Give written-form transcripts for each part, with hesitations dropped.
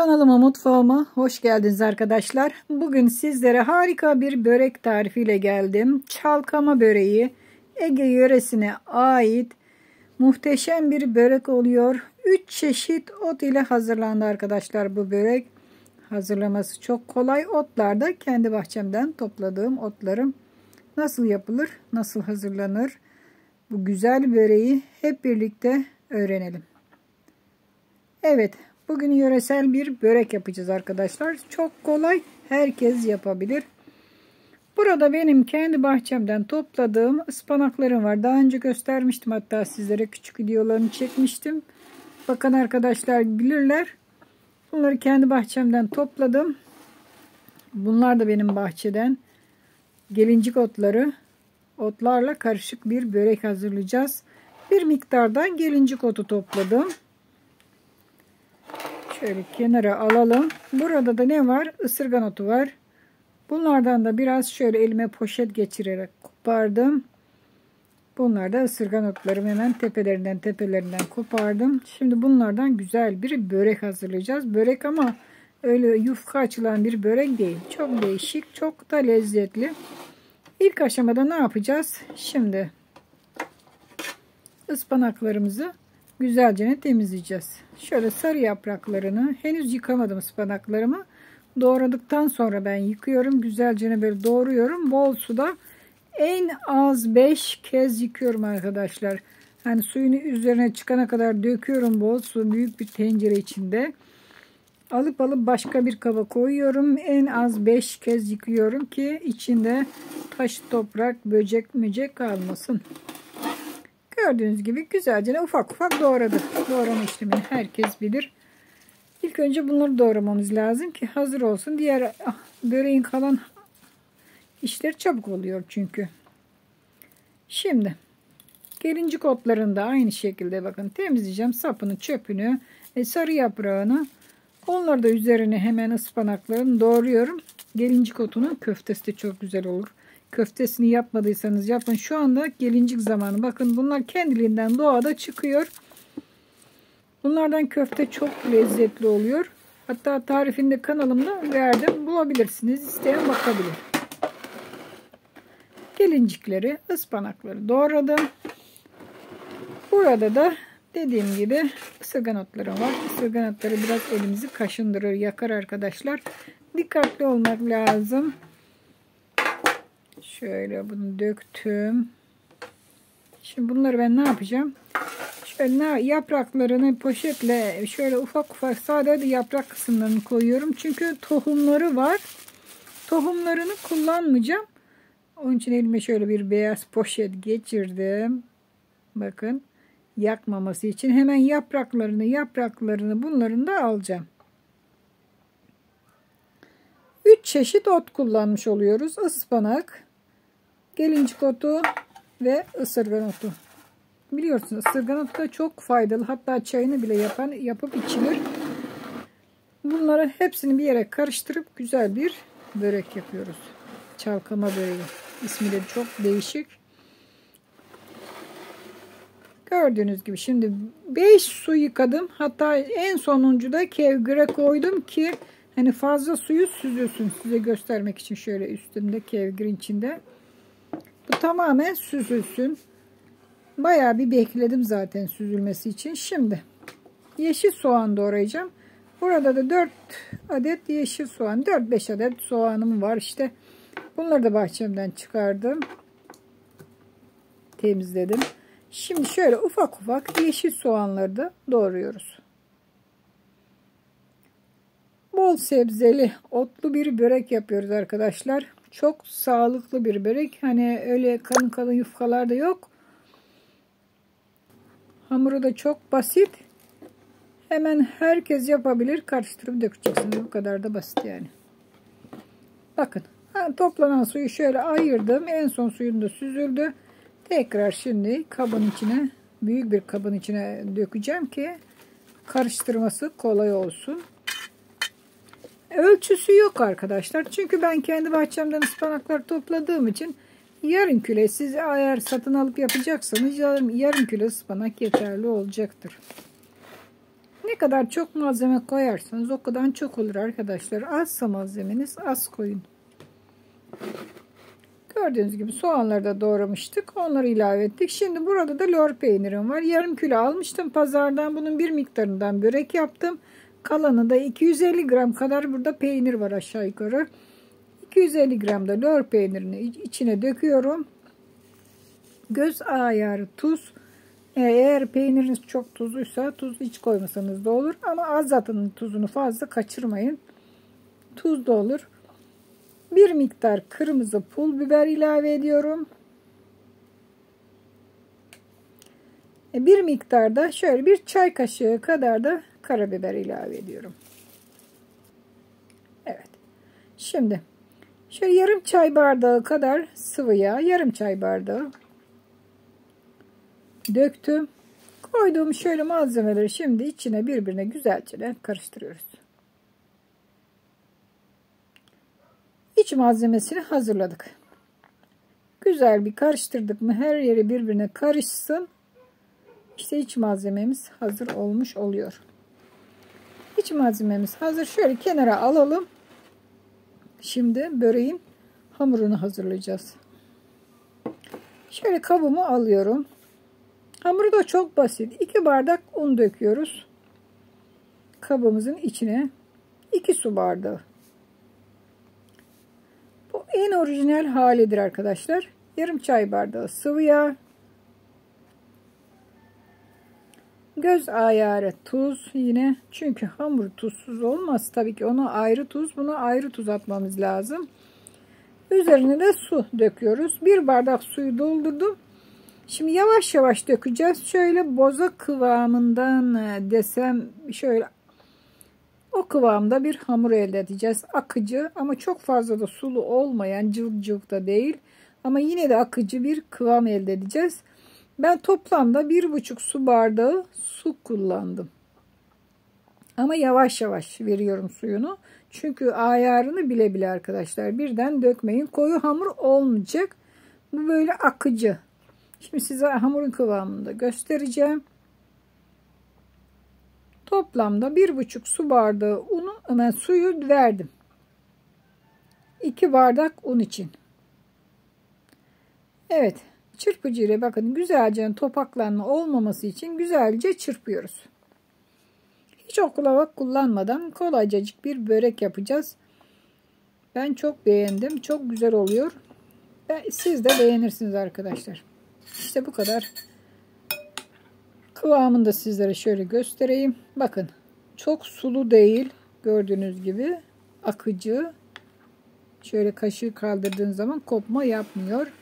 Kanalıma, mutfağıma hoş geldiniz arkadaşlar. Bugün sizlere harika bir börek tarifiyle geldim. Çalkama böreği, Ege yöresine ait muhteşem bir börek oluyor. 3 çeşit ot ile hazırlandı arkadaşlar bu börek. Hazırlaması çok kolay. Otlar da kendi bahçemden topladığım otlarım. Nasıl yapılır, nasıl hazırlanır? Bu güzel böreği hep birlikte öğrenelim. Evet. Bugün yöresel bir börek yapacağız arkadaşlar. Çok kolay. Herkes yapabilir. Burada benim kendi bahçemden topladığım ıspanaklarım var. Daha önce göstermiştim. Hatta sizlere küçük videolarını çekmiştim. Bakın arkadaşlar bilirler. Bunları kendi bahçemden topladım. Bunlar da benim bahçeden. Gelincik otları. Otlarla karışık bir börek hazırlayacağız. Bir miktarda gelincik otu topladım. Şöyle kenara alalım. Burada da ne var? Isırgan otu var. Bunlardan da biraz şöyle elime poşet geçirerek kopardım. Bunlar da ısırgan otlarım. Hemen tepelerinden kopardım. Şimdi bunlardan güzel bir börek hazırlayacağız. Börek ama öyle yufka açılan bir börek değil. Çok değişik, çok da lezzetli. İlk aşamada ne yapacağız? Şimdi ıspanaklarımızı güzelce temizleyeceğiz. Şöyle sarı yapraklarını, henüz yıkamadım ıspanaklarımı. Doğradıktan sonra ben yıkıyorum. Güzelce böyle doğruyorum. Bol suda en az 5 kez yıkıyorum arkadaşlar. Hani suyunu üzerine çıkana kadar döküyorum bol su büyük bir tencere içinde. Alıp başka bir kaba koyuyorum. En az 5 kez yıkıyorum ki içinde taş, toprak, böcek, mücek kalmasın. Gördüğünüz gibi güzelce ufak ufak doğradık. Doğrama işlemini herkes bilir. İlk önce bunları doğramamız lazım ki hazır olsun. Diğer böreğin kalan işleri çabuk oluyor çünkü. Şimdi gelincik otlarını da aynı şekilde bakın temizleyeceğim. Sapını, çöpünü, sarı yaprağını. Onları da üzerine hemen ıspanaklarını doğruyorum. Gelincik otunun köftesi de çok güzel olur. Köftesini yapmadıysanız yapın. Şu anda gelincik zamanı. Bakın bunlar kendiliğinden doğada çıkıyor. Bunlardan köfte çok lezzetli oluyor. Hatta tarifini de kanalımda verdim. Bulabilirsiniz. İsteyen bakabilir. Gelincikleri, ıspanakları doğradım. Burada da dediğim gibi ısırgan otlarım var. Isırgan otları biraz elimizi kaşındırır, yakar arkadaşlar. Dikkatli olmak lazım. Şöyle bunu döktüm. Şimdi bunları ben ne yapacağım? Şöyle yapraklarını poşetle şöyle ufak ufak sadece yaprak kısımlarını koyuyorum. Çünkü tohumları var. Tohumlarını kullanmayacağım. Onun için elime şöyle bir beyaz poşet geçirdim. Bakın yakmaması için hemen yapraklarını bunların da alacağım. 3 çeşit ot kullanmış oluyoruz. Ispanak, gelincik otu ve ısırgan otu. Biliyorsunuz ısırgan otu da çok faydalı. Hatta çayını bile yapıp içilir. Bunları hepsini bir yere karıştırıp güzel bir börek yapıyoruz. Çalkama böreği. İsmi de çok değişik. Gördüğünüz gibi şimdi 5 su yıkadım. Hatta en sonuncuda kevgire koydum ki hani fazla suyu süzülsün. Size göstermek için şöyle üstünde kevgirin içinde. Bu tamamen süzülsün. Bayağı bir bekledim zaten süzülmesi için. Şimdi yeşil soğan doğrayacağım. Burada da 4 adet yeşil soğan, 4-5 adet soğanım var işte. Bunları da bahçemden çıkardım. Temizledim. Şimdi şöyle ufak ufak yeşil soğanları da doğruyoruz. Bol sebzeli, otlu bir börek yapıyoruz arkadaşlar. Çok sağlıklı bir börek. Hani öyle kalın kalın yufkalar da yok. Hamuru da çok basit. Hemen herkes yapabilir. Karıştırıp dökeceksiniz. Bu kadar da basit yani. Bakın. Toplanan suyu şöyle ayırdım. En son suyum da süzüldü. Tekrar şimdi kabın içine, büyük bir kabın içine dökeceğim ki karıştırması kolay olsun. Ölçüsü yok arkadaşlar. Çünkü ben kendi bahçemden ıspanaklar topladığım için yarım kilo, siz eğer satın alıp yapacaksanız yarım kilo ıspanak yeterli olacaktır. Ne kadar çok malzeme koyarsanız o kadar çok olur arkadaşlar. Azsa malzemeniz az koyun. Gördüğünüz gibi soğanları da doğramıştık. Onları ilave ettik. Şimdi burada da lor peynirim var. Yarım kilo almıştım pazardan. Bunun bir miktarından börek yaptım. Kalanı da 250 gram kadar burada peynir var aşağı yukarı. 250 gram da lor peynirini içine döküyorum. Göz ayarı tuz. Eğer peyniriniz çok tuzluysa tuz hiç koymasanız da olur. Ama az atın, tuzunu fazla kaçırmayın. Tuz da olur. Bir miktar kırmızı pul biber ilave ediyorum. Bir miktar da şöyle bir çay kaşığı kadar da karabiber ilave ediyorum. Evet. Şimdi şöyle yarım çay bardağı kadar sıvı yağ, yarım çay bardağı döktüm. Koyduğum şöyle malzemeleri şimdi içine birbirine güzelce karıştırıyoruz. İç malzemesini hazırladık. Güzel bir karıştırdık mı her yeri birbirine karışsın. İşte iç malzememiz hazır olmuş oluyor. İç malzememiz hazır. Şöyle kenara alalım. Şimdi böreğin hamurunu hazırlayacağız. Şöyle kabımı alıyorum. Hamuru da çok basit. 2 bardak un döküyoruz. Kabımızın içine 2 su bardağı. Bu en orijinal halidir arkadaşlar. Yarım çay bardağı sıvı yağ. Göz ayarı tuz yine. Çünkü hamur tuzsuz olmaz. Tabii ki ona ayrı tuz, buna ayrı tuz atmamız lazım. Üzerine de su döküyoruz. 1 bardak suyu doldurdum. Şimdi yavaş yavaş dökeceğiz. Şöyle boza kıvamından desem şöyle o kıvamda bir hamur elde edeceğiz. Akıcı ama çok fazla da sulu olmayan, cıvık cıvık da değil. Ama yine de akıcı bir kıvam elde edeceğiz. Ben toplamda 1,5 su bardağı su kullandım. Ama yavaş yavaş veriyorum suyunu. Çünkü ayarını bile bile arkadaşlar. Birden dökmeyin. Koyu hamur olmayacak. Bu böyle akıcı. Şimdi size hamurun kıvamını da göstereceğim. Toplamda 1,5 su bardağı suyu verdim. 2 bardak un için. Evet. Çırpıcı ile bakın güzelce topaklanma olmaması için güzelce çırpıyoruz. Hiç oklava kullanmadan kolaycacık bir börek yapacağız. Ben çok beğendim. Çok güzel oluyor. Siz de beğenirsiniz arkadaşlar. İşte bu kadar. Kıvamını da sizlere şöyle göstereyim. Bakın çok sulu değil. Gördüğünüz gibi akıcı. Şöyle kaşığı kaldırdığın zaman kopma yapmıyor.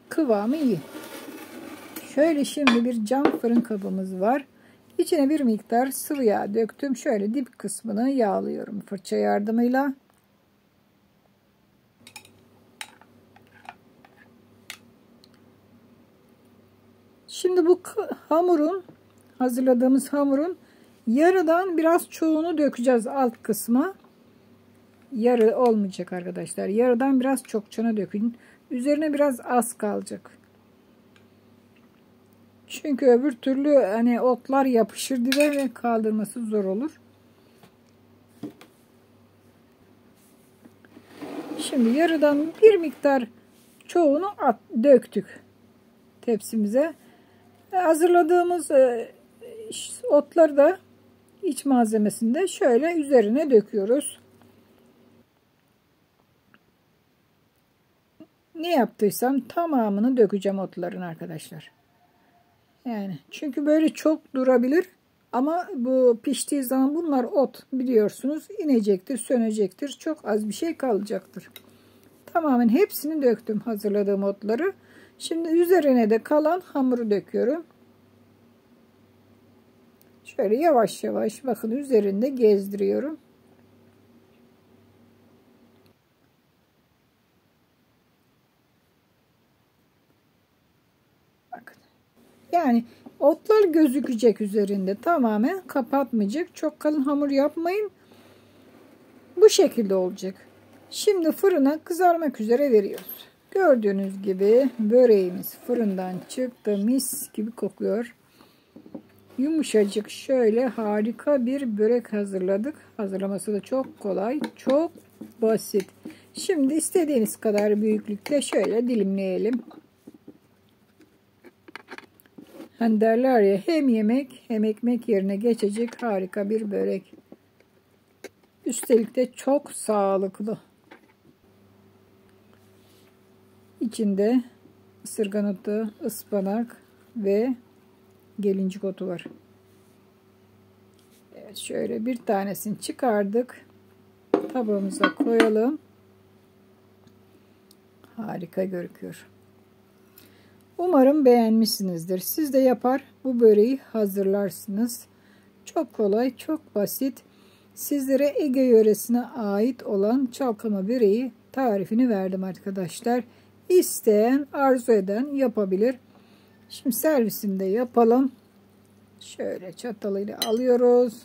Kıvamı iyi. Şöyle şimdi bir cam fırın kabımız var. İçine bir miktar sıvı yağ döktüm. Şöyle dip kısmını yağlıyorum fırça yardımıyla. Şimdi bu hazırladığımız hamurun yarıdan biraz çoğunu dökeceğiz alt kısma. Yarı olmayacak arkadaşlar. Yarıdan biraz çokçana dökün. Üzerine biraz az kalacak. Çünkü öbür türlü hani otlar yapışır dibe ve kaldırması zor olur. Şimdi yarıdan bir miktar çoğunu döktük tepsimize. Hazırladığımız otları da iç malzemesinde şöyle üzerine döküyoruz. Ne yaptıysam tamamını dökeceğim otların arkadaşlar. Yani çünkü böyle çok durabilir ama bu piştiği zaman bunlar ot biliyorsunuz inecektir, sönecektir. Çok az bir şey kalacaktır. Tamamen hepsini döktüm hazırladığım otları. Şimdi üzerine de kalan hamuru döküyorum. Şöyle yavaş yavaş bakın üzerinde gezdiriyorum. Bakın. Yani otlar gözükecek üzerinde. Tamamen kapatmayacak. Çok kalın hamur yapmayın. Bu şekilde olacak. Şimdi fırına kızarmak üzere veriyoruz. Gördüğünüz gibi böreğimiz fırından çıktı. Mis gibi kokuyor. yumuşacık şöyle harika bir börek hazırladık. Hazırlaması da çok kolay, çok basit. Şimdi istediğiniz kadar büyüklükte şöyle dilimleyelim. Hani derler ya, hem yemek hem ekmek yerine geçecek harika bir börek. Üstelik de çok sağlıklı. İçinde ısırgan otu, ıspanak ve gelincik otu var. Evet, şöyle bir tanesini çıkardık. Tabağımıza koyalım. Harika görünüyor. Umarım beğenmişsinizdir. Siz de yapar bu böreği hazırlarsınız. Çok kolay, çok basit. Sizlere Ege yöresine ait olan çalkama böreği tarifini verdim arkadaşlar. İsteyen, arzu eden yapabilir. Şimdi servisini de yapalım. Şöyle çatalıyla alıyoruz.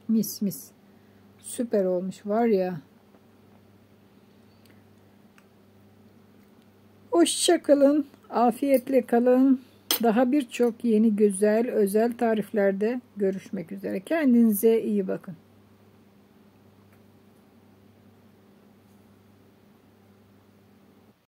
Mis mis. Süper olmuş var ya. Hoşça kalın. Afiyetle kalın. Daha birçok yeni güzel özel tariflerde görüşmek üzere. Kendinize iyi bakın.